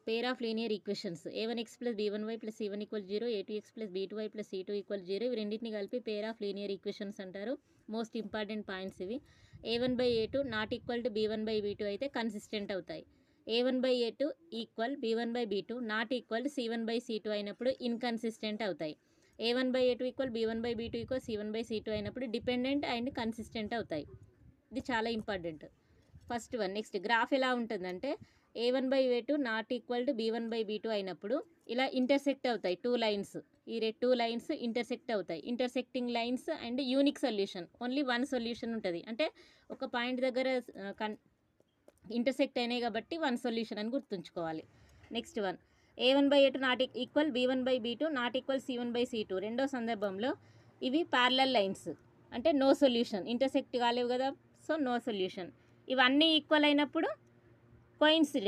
Pair of linear equations a1x plus b1y plus c1 equal 0, a2x plus b2y plus c2 equal 0. ఇవి రెండింటిని కలిపి pair of linear equations అంటారు. Most important points ఇవి. a1/a2 not equal to b1/b2 అయితే consistent అవుతాయి. a1/a2 equal b1/b2 not equal to c1/c2 అయినప్పుడు inconsistent అవుతాయి. a1/a2 equal b1/b2 equal c1/c2 అయినప్పుడు డిపెండెంట్ అండ్ కన్సిస్టెంట్ అవుతాయి. ఇది చాలా important. First one. Next graph ఎలా ఉంటుందంటే a1/a2 not equal to b1/b2 అయినప్పుడు ఇలా ఇంటర్సెక్ట్ అవుతాయి. టూ లైన్స్, ఈ టూ లైన్స్ ఇంటర్సెక్ట్ అవుతాయి. Intersecting lines and unique solution, only one solution ఉంటుంది. అంటే ఒక పాయింట్ దగ్గర ఇంటర్సెక్ట్ అయినాయి కాబట్టి వన్ సొల్యూషన్ అని గుర్తుంచుకోవాలి. Next one. a1/a2 not equal b1/b2 not equal c1/c2. రెండో సందర్భంలో ఇవి ప్యారలల్ లైన్స్, అంటే నో సొల్యూషన్, ఇంటర్సెక్ట్ కాలేవు కదా, సో నో సొల్యూషన్. ఇవన్నీ ఈక్వల్ అయినప్పుడు కోయిన్సిడెంట్.